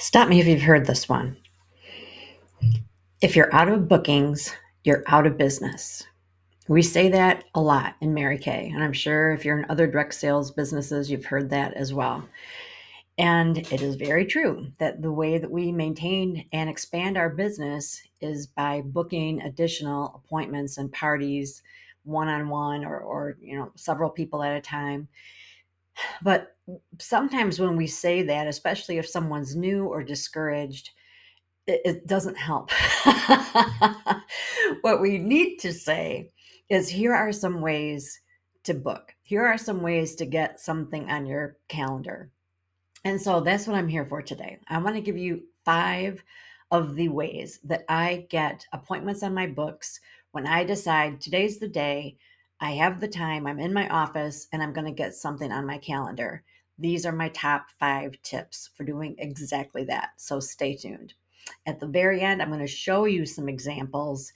Stop me if you've heard this one. If you're out of bookings, you're out of business. We say that a lot in Mary Kay, and I'm sure if you're in other direct sales businesses, you've heard that as well. And it is very true that the way that we maintain and expand our business is by booking additional appointments and parties one-on-one or several people at a time. But sometimes when we say that, especially if someone's new or discouraged, it doesn't help. What we need to say is here are some ways to book. Here are some ways to get something on your calendar. And so that's what I'm here for today. I want to give you 5 of the ways that I get appointments on my books when I decide today's the day, I have the time, I'm in my office, and I'm going to get something on my calendar. These are my top 5 tips for doing exactly that. So stay tuned. At the very end, I'm going to show you some examples,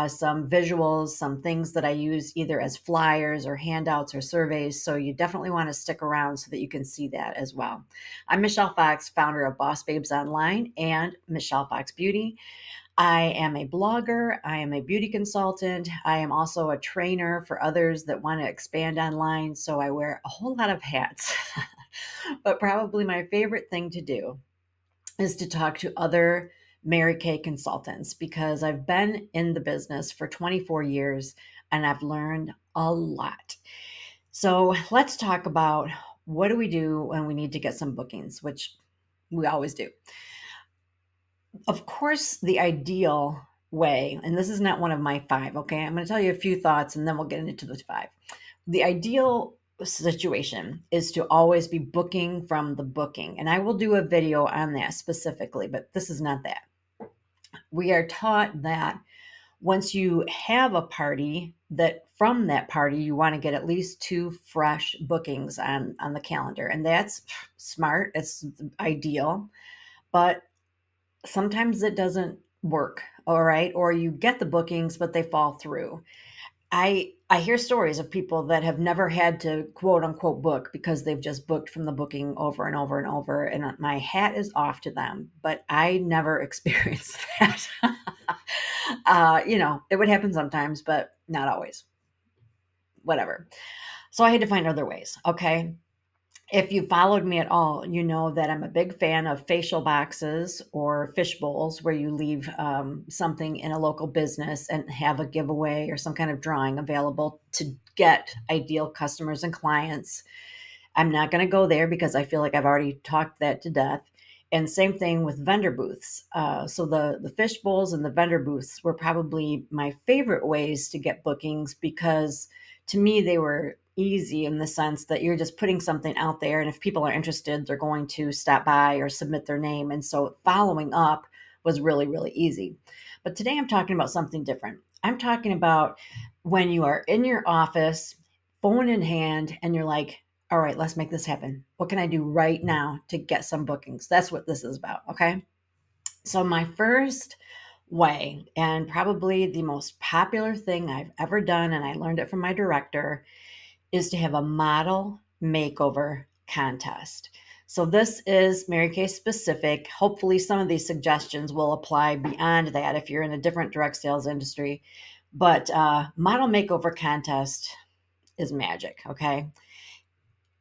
some visuals, some things that I use either as flyers or handouts or surveys. So you definitely want to stick around so that you can see that as well. I'm Michelle Fox, founder of Boss Babes Online and Michelle Fox Beauty. I am a blogger. I am a beauty consultant. I am also a trainer for others that want to expand online. So I wear a whole lot of hats. But probably my favorite thing to do is to talk to other Mary Kay consultants because I've been in the business for 24 years and I've learned a lot. So let's talk about what do we do when we need to get some bookings, which we always do. Of course, the ideal way, and this is not one of my 5, okay? I'm going to tell you a few thoughts and then we'll get into the 5. The ideal situation is to always be booking from the booking. And I will do a video on that specifically, but this is not that. We are taught that once you have a party, that from that party you want to get at least 2 fresh bookings on the calendar. And that's smart. It's ideal, but sometimes it doesn't work. All right. Or you get the bookings, but they fall through. I hear stories of people that have never had to quote unquote book because they've just booked from the booking over and over and over, and my hat is off to them, but I never experienced that. It would happen sometimes, but not always. Whatever. So I had to find other ways. Okay. If you followed me at all, you know that I'm a big fan of facial boxes or fish bowls where you leave something in a local business and have a giveaway or some kind of drawing available to get ideal customers and clients. I'm not going to go there because I feel like I've already talked that to death. And same thing with vendor booths. So the fish bowls and the vendor booths were probably my favorite ways to get bookings because to me they were easy in the sense that you're just putting something out there, and if people are interested, they're going to stop by or submit their name. And so following up was really, really easy. But today I'm talking about something different. I'm talking about when you are in your office, phone in hand, and you're like, all right, let's make this happen. What can I do right now to get some bookings? That's what this is about. Okay. So, my first way, and probably the most popular thing I've ever done, and I learned it from my director, is to have a model makeover contest. So, this is Mary Kay specific. Hopefully, some of these suggestions will apply beyond that if you're in a different direct sales industry. But model makeover contest is magic. Okay.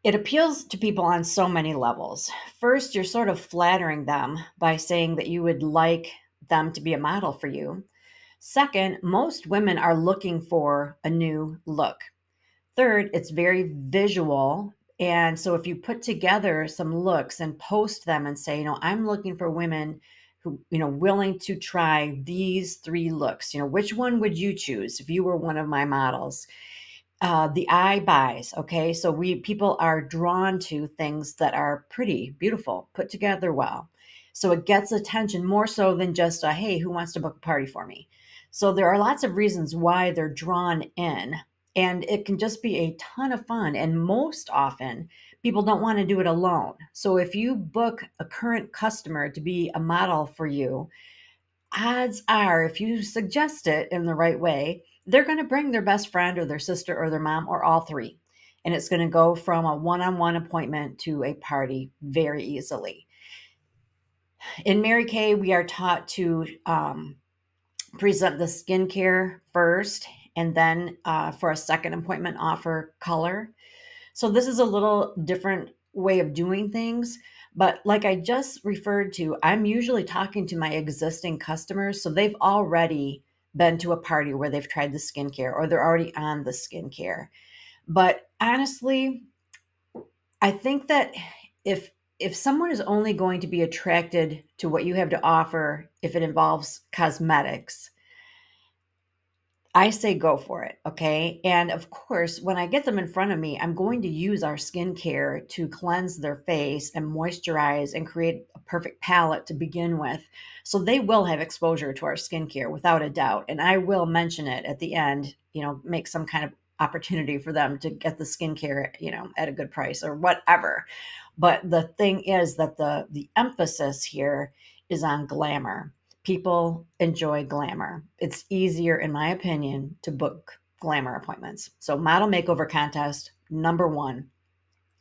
It appeals to people on so many levels. First, you're sort of flattering them by saying that you would like them to be a model for you. Second, most women are looking for a new look. Third, it's very visual. And so if you put together some looks and post them and say, I'm looking for women who, willing to try these 3 looks, which one would you choose if you were one of my models? The eye buys. Okay. So people are drawn to things that are pretty, beautiful, put together well. So it gets attention more so than just a, hey, who wants to book a party for me? So there are lots of reasons why they're drawn in, and it can just be a ton of fun. And most often people don't want to do it alone. So if you book a current customer to be a model for you, odds are, if you suggest it in the right way, they're going to bring their best friend or their sister or their mom or all 3. And it's going to go from a one on one appointment to a party very easily. In Mary Kay, we are taught to present the skincare first, and then for a second appointment, offer color. So this is a little different way of doing things. But like I just referred to, I'm usually talking to my existing customers. So they've already been to a party where they've tried the skincare or they're already on the skincare. But honestly, I think that if if someone is only going to be attracted to what you have to offer if it involves cosmetics, I say go for it, okay? And of course, when I get them in front of me, I'm going to use our skincare to cleanse their face and moisturize and create a perfect palette to begin with. So they will have exposure to our skincare without a doubt. And I will mention it at the end, make some kind of opportunity for them to get the skincare, at a good price or whatever. But the thing is that the emphasis here is on glamour. People enjoy glamour. It's easier, in my opinion, to book glamour appointments. So, model makeover contest, number one,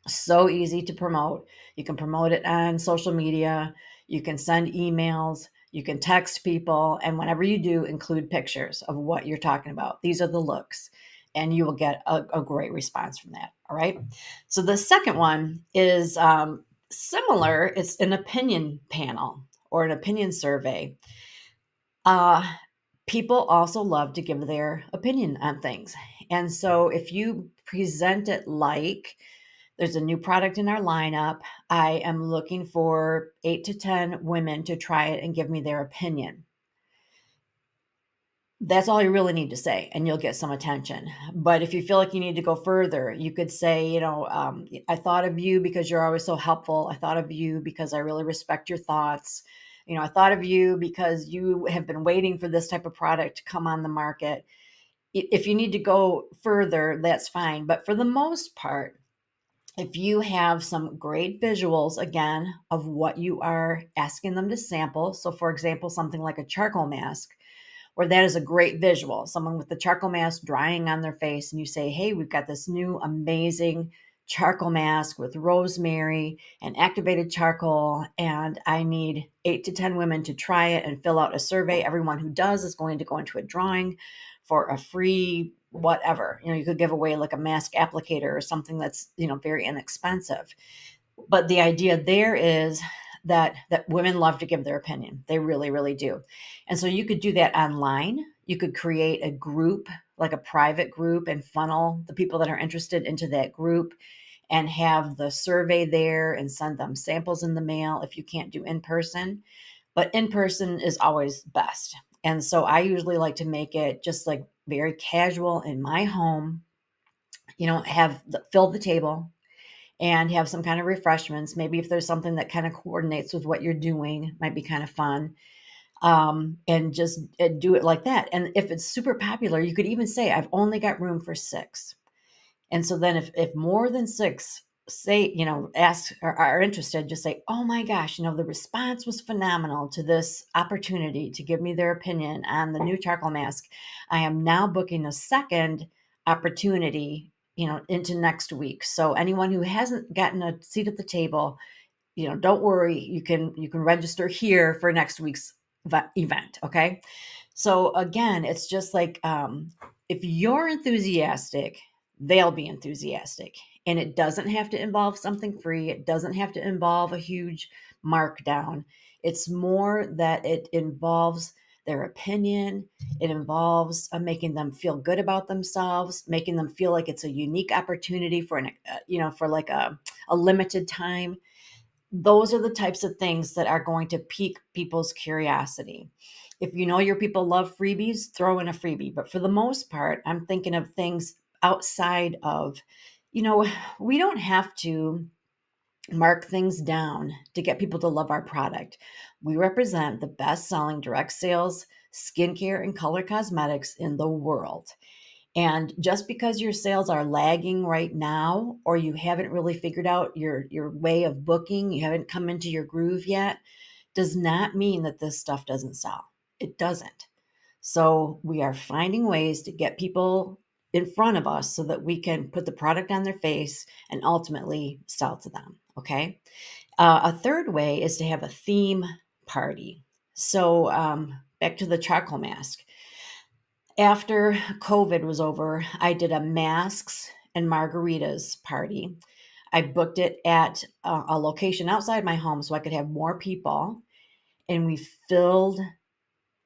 so easy to promote. You can promote it on social media, you can send emails, you can text people, and whenever you do, include pictures of what you're talking about. These are the looks, and you will get a great response from that. All right. So, the second one is similar, it's an opinion panel or an opinion survey. Uh, People also love to give their opinion on things. And so if you present it like there's a new product in our lineup, I am looking for 8 to 10 women to try it and give me their opinion. That's all you really need to say, and you'll get some attention. But if you feel like you need to go further, you could say, I thought of you because you're always so helpful. I thought of you because I really respect your thoughts. I thought of you because you have been waiting for this type of product to come on the market. If you need to go further, that's fine. But for the most part, if you have some great visuals, again, of what you are asking them to sample. So, for example, something like a charcoal mask or that is a great visual. Someone with the charcoal mask drying on their face, and you say, hey, we've got this new amazing charcoal mask with rosemary and activated charcoal, and I need 8 to 10 women to try it and fill out a survey. Everyone who does is going to go into a drawing for a free whatever. You could give away like a mask applicator or something that's, very inexpensive. But the idea there is that women love to give their opinion. They really, really do. And so you could do that online. You could create a group, like a private group, and funnel the people that are interested into that group and have the survey there and send them samples in the mail if you can't do in person. But in person is always best. And so I usually like to make it just like very casual in my home, fill the table and have some kind of refreshments. Maybe if there's something that kind of coordinates with what you're doing, might be kind of fun. And just do it like that. And if it's super popular, you could even say, I've only got room for six. And so then if more than six say, ask or are interested, just say, oh my gosh, the response was phenomenal to this opportunity to give me their opinion on the new charcoal mask. I am now booking a second opportunity, into next week. So anyone who hasn't gotten a seat at the table, don't worry, you can register here for next week's event. Okay. So again, it's just like, if you're enthusiastic, they'll be enthusiastic. And it doesn't have to involve something free. It doesn't have to involve a huge markdown. It's more that it involves their opinion. It involves making them feel good about themselves, making them feel like it's a unique opportunity for for like a limited time. Those are the types of things that are going to pique people's curiosity. If you know your people love freebies, throw in a freebie. But for the most part, I'm thinking of things outside of, you know, we don't have to mark things down to get people to love our product. We represent the best selling direct sales skincare and color cosmetics in the world. And just because your sales are lagging right now, or you haven't really figured out your way of booking, you haven't come into your groove yet, does not mean that this stuff doesn't sell. It doesn't. So we are finding ways to get people in front of us so that we can put the product on their face and ultimately sell to them. Okay. A third way is to have a theme party. So, back to the charcoal mask. After COVID was over, I did a masks and margaritas party. I booked it at a location outside my home so I could have more people, and we filled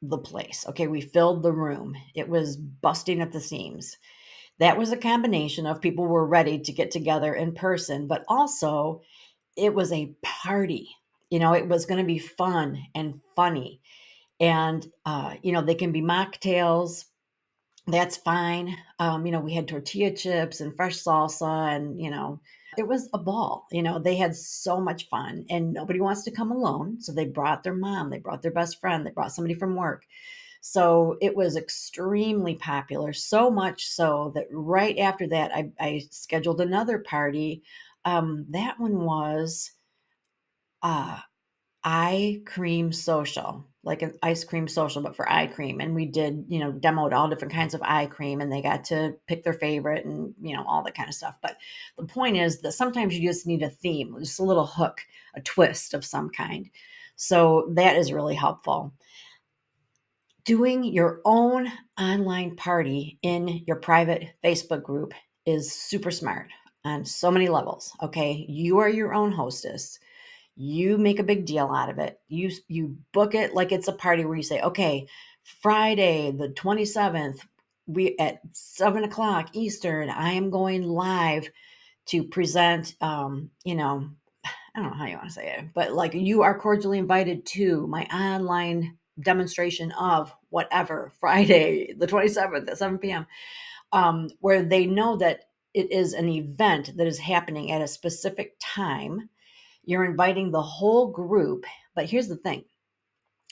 the place. Okay, we filled the room. It was busting at the seams. That was a combination of people were ready to get together in person, but also it was a party. It was going to be fun and funny. And, they can be mocktails. That's fine. We had tortilla chips and fresh salsa, and, it was a ball. They had so much fun, and nobody wants to come alone. So they brought their mom, they brought their best friend, they brought somebody from work. So it was extremely popular, so much so that right after that, I scheduled another party. That one was uh, eye cream social, like an ice cream social, but for eye cream. And we did, demoed all different kinds of eye cream, and they got to pick their favorite and, all that kind of stuff. But the point is that sometimes you just need a theme, just a little hook, a twist of some kind. So that is really helpful. Doing your own online party in your private Facebook group is super smart on so many levels. Okay. You are your own hostess. You make a big deal out of it. You book it like it's a party where you say, okay, Friday the 27th, we at 7 o'clock Eastern, I am going live to present, I don't know how you want to say it, but like you are cordially invited to my online demonstration of whatever Friday the 27th at 7 p.m., where they know that it is an event that is happening at a specific time. You're inviting the whole group, but here's the thing: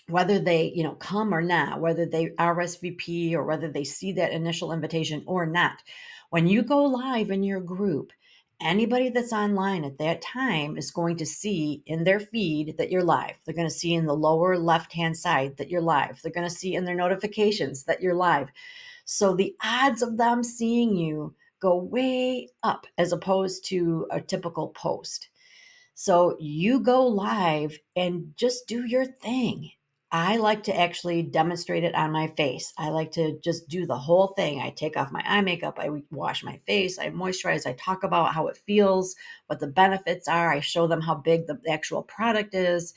whether they, come or not, whether they RSVP or whether they see that initial invitation or not, when you go live in your group, anybody that's online at that time is going to see in their feed that you're live. They're going to see in the lower left hand side that you're live. They're going to see in their notifications that you're live. So the odds of them seeing you go way up as opposed to a typical post. So you go live and just do your thing. I like to actually demonstrate it on my face. I like to just do the whole thing. I take off my eye makeup, I wash my face, I moisturize, I talk about how it feels, what the benefits are. I show them how big the actual product is.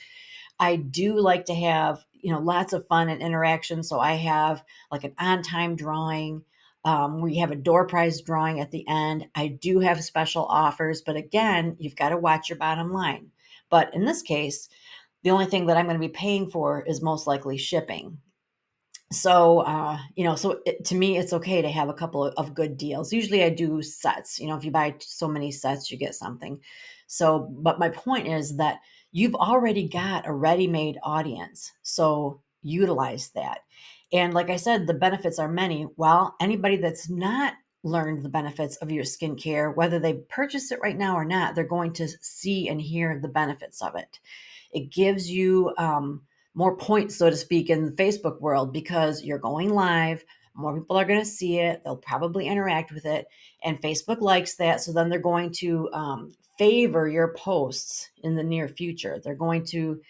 I do like to have, lots of fun and interaction. So I have like an on time drawing. We have a door prize drawing at the end. I do have special offers, but again, you've got to watch your bottom line. But in this case, the only thing that I'm going to be paying for is most likely shipping. So, to me, it's okay to have a couple of good deals. Usually I do sets. If you buy so many sets, you get something. So, but my point is that you've already got a ready-made audience. So utilize that. And like I said, the benefits are many. Well, anybody that's not learned the benefits of your skincare, whether they purchase it right now or not, they're going to see and hear the benefits of it. It gives you, more points, so to speak, in the Facebook world because you're going live. More people are going to see it. They'll probably interact with it. And Facebook likes that. So then they're going to favor your posts in the near future. They're going to,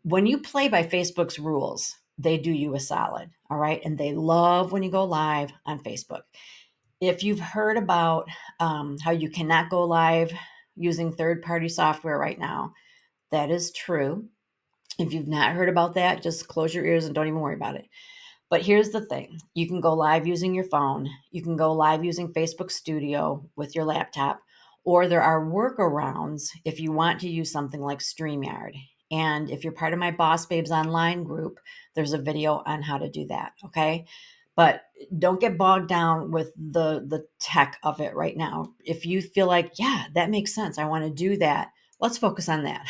when you play by Facebook's rules, they do you a solid. All right. And they love when you go live on Facebook. If you've heard about how you cannot go live using third party software right now, that is true. If you've not heard about that, just close your ears and don't even worry about it. But here's the thing: you can go live using your phone, you can go live using Facebook Studio with your laptop, or there are workarounds if you want to use something like StreamYard. And if you're part of my Boss Babes Online group, there's a video on how to do that. Okay. But don't get bogged down with the tech of it right now. If you feel like, yeah, that makes sense, I want to do that, let's focus on that.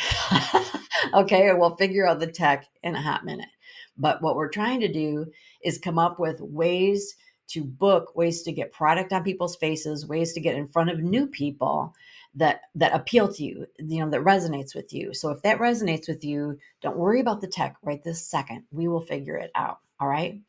Okay, we'll figure out the tech in a hot minute. But what we're trying to do is come up with ways to book, ways to get product on people's faces, ways to get in front of new people that appeal to you, that resonates with you. So if that resonates with you, don't worry about the tech right this second. We will figure it out. All right.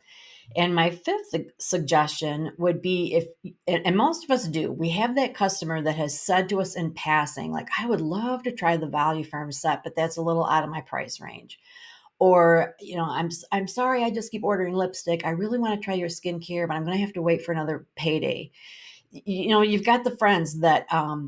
And my fifth suggestion would be if, and most of us do, we have that customer that has said to us in passing, like, I would love to try the Value Firm set, but that's a little out of my price range. Or, I'm sorry, I just keep ordering lipstick. I really want to try your skincare, but I'm going to have to wait for another payday. You've got the friends that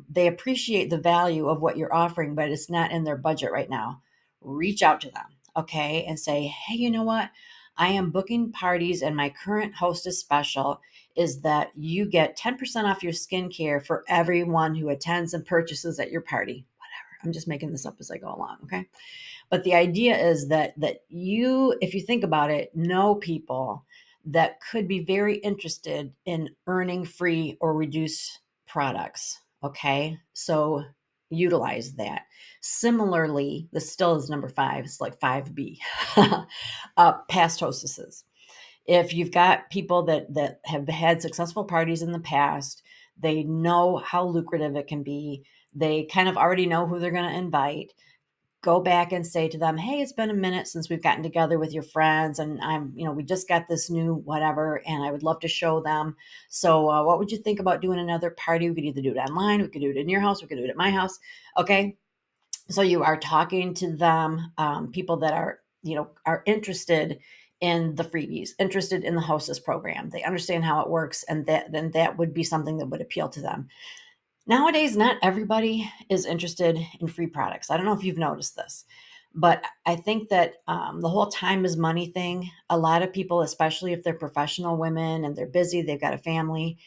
they appreciate the value of what you're offering, but it's not in their budget right now. Reach out to them, okay, and say, hey, you know what? I am booking parties, and my current hostess special is that you get 10% off your skincare for everyone who attends and purchases at your party. Whatever. I'm just making this up as I go along, okay? But the idea is that you, if you think about it, know people that could be very interested in earning free or reduced products. Okay. So utilize that. Similarly, this still is number five. It's like 5B. Past hostesses. If you've got people that have had successful parties in the past, they know how lucrative it can be. They kind of already know who they're going to invite. Go back and say to them, hey, it's been a minute since we've gotten together with your friends, and we just got this new whatever, and I would love to show them. So what would you think about doing another party? We could either do it online, we could do it in your house, we could do it at my house. Okay. So you are talking to them, people that are interested in the freebies, interested in the hostess program. They understand how it works, and that would be something that would appeal to them. Nowadays, not everybody is interested in free products. I don't know if you've noticed this, but I think that the whole time is money thing, a lot of people, especially if they're professional women and they're busy, they've got a family,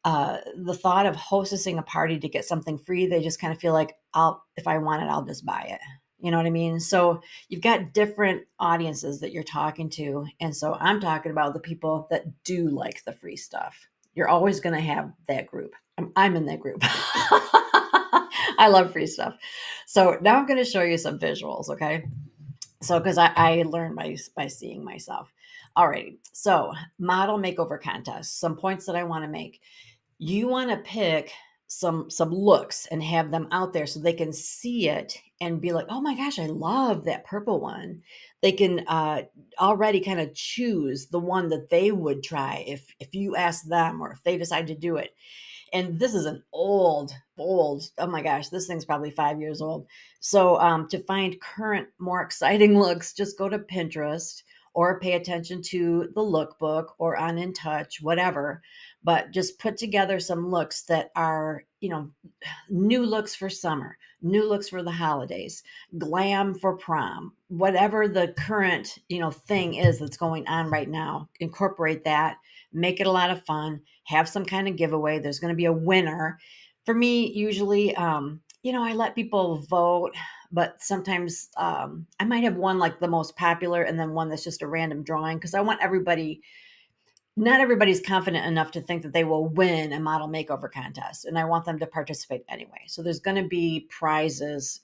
the thought of hostessing a party to get something free, they just kind of feel like, if I want it, I'll just buy it. You know what I mean? So you've got different audiences that you're talking to. And so I'm talking about the people that do like the free stuff. You're always going to have that group. I'm in that group. I love free stuff. So now I'm going to show you some visuals. Okay. So, because I learned by seeing myself. Alrighty. So model makeover contest, some points that I want to make. You want to pick some looks and have them out there so they can see it and be like, oh my gosh, I love that purple one. They can already kind of choose the one that they would try if you ask them, or if they decide to do it. And this is an old, oh my gosh, this thing's probably 5 years old. So to find current, more exciting looks, just go to Pinterest or pay attention to the lookbook or on In Touch, whatever. But just put together some looks that are, new looks for summer, new looks for the holidays, glam for prom, whatever the current, thing is that's going on right now. Incorporate that, make it a lot of fun, have some kind of giveaway. There's going to be a winner. For me, usually, I let people vote, but sometimes I might have one like the most popular and then one that's just a random drawing, because I want everybody, not everybody's confident enough to think that they will win a model makeover contest, and I want them to participate anyway. So there's going to be prizes,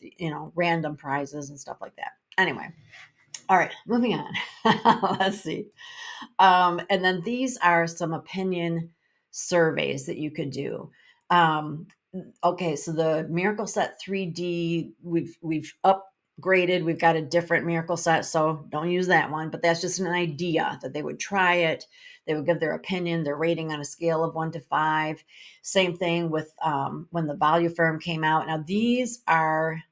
random prizes and stuff like that. Anyway, all right, moving on. Let's see. And then these are some opinion surveys that you could do. Um, okay, so the Miracle Set 3D, we've upgraded. We've got a different Miracle Set, so don't use that one. But that's just an idea that they would try it. They would give their opinion, their rating on a scale of 1 to 5. Same thing with when the Value Firm came out. Now these are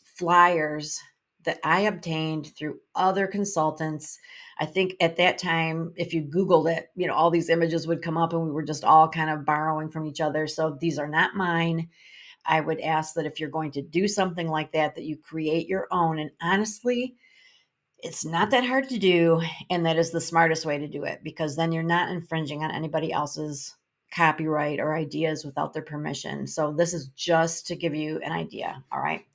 flyers that I obtained through other consultants. I think at that time, if you Googled it, all these images would come up, and we were just all kind of borrowing from each other. So these are not mine. I would ask that if you're going to do something like that, that you create your own. And honestly, it's not that hard to do. And that is the smartest way to do it, because then you're not infringing on anybody else's copyright or ideas without their permission. So this is just to give you an idea. All right.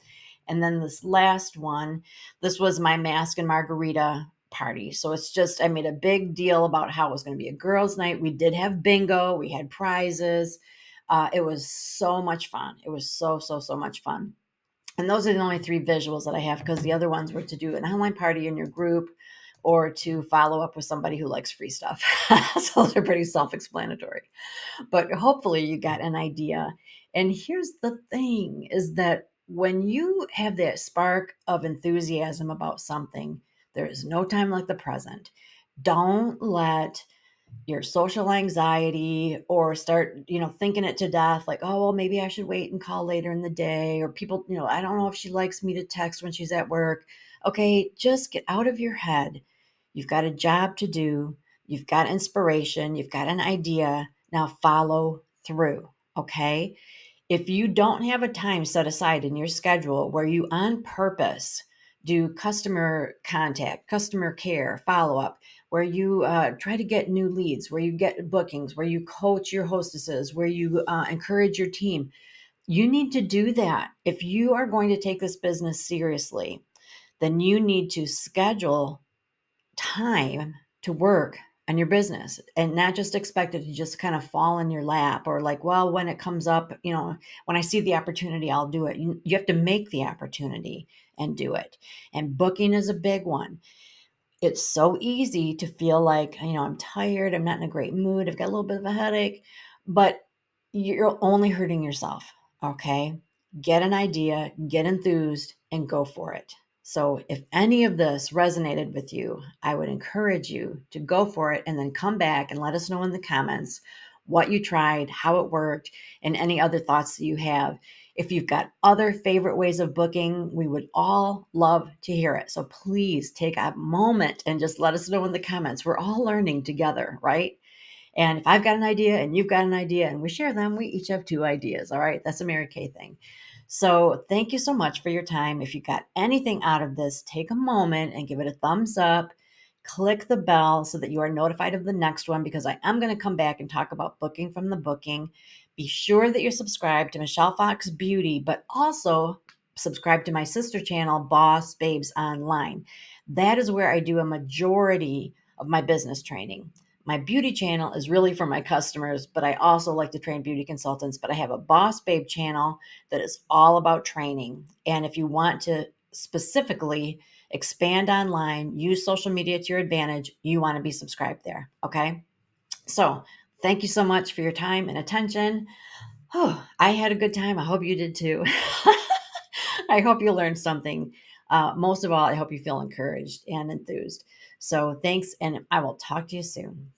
And then this last one, this was my mask and margarita party. So it's just, I made a big deal about how it was going to be a girls' night. We did have bingo, we had prizes. It was so much fun. It was so much fun. And those are the only three visuals that I have, because the other ones were to do an online party in your group or to follow up with somebody who likes free stuff. So those are pretty self explanatory, but hopefully you got an idea. And here's the thing is that when you have that spark of enthusiasm about something, there is no time like the present. Don't let your social anxiety or start, thinking it to death, like, oh, well, maybe I should wait and call later in the day, or people, I don't know if she likes me to text when she's at work. Okay, just get out of your head. You've got a job to do, you've got inspiration, you've got an idea. Now follow through. Okay. If you don't have a time set aside in your schedule where you on purpose do customer contact, customer care, follow up, where you try to get new leads, where you get bookings, where you coach your hostesses, where you encourage your team, you need to do that. If you are going to take this business seriously, then you need to schedule time to work on your business and not just expect it to just kind of fall in your lap, or like, well, when it comes up, when I see the opportunity, I'll do it. You have to make the opportunity and do it. And booking is a big one. It's so easy to feel like, I'm tired, I'm not in a great mood, I've got a little bit of a headache, but you're only hurting yourself. Okay. Get an idea, get enthused, and go for it. So, if any of this resonated with you, I would encourage you to go for it and then come back and let us know in the comments what you tried, how it worked, and any other thoughts that you have. If you've got other favorite ways of booking, we would all love to hear it. So please take a moment and just let us know in the comments. We're all learning together, right? And if I've got an idea and you've got an idea and we share them, we each have two ideas. All right. That's a Mary Kay thing. So thank you so much for your time. If you got anything out of this, take a moment and give it a thumbs up. Click the bell so that you are notified of the next one, because I am going to come back and talk about booking from the booking. Be sure that you're subscribed to Michelle Fox Beauty, but also subscribe to my sister channel, Boss Babes Online. That is where I do a majority of my business training. My beauty channel is really for my customers, but I also like to train beauty consultants. But I have a Boss Babe channel that is all about training. And if you want to specifically expand online, use social media to your advantage, you want to be subscribed there. Okay. So thank you so much for your time and attention. Oh, I had a good time. I hope you did too. I hope you learned something. Most of all, I hope you feel encouraged and enthused. So thanks, and I will talk to you soon.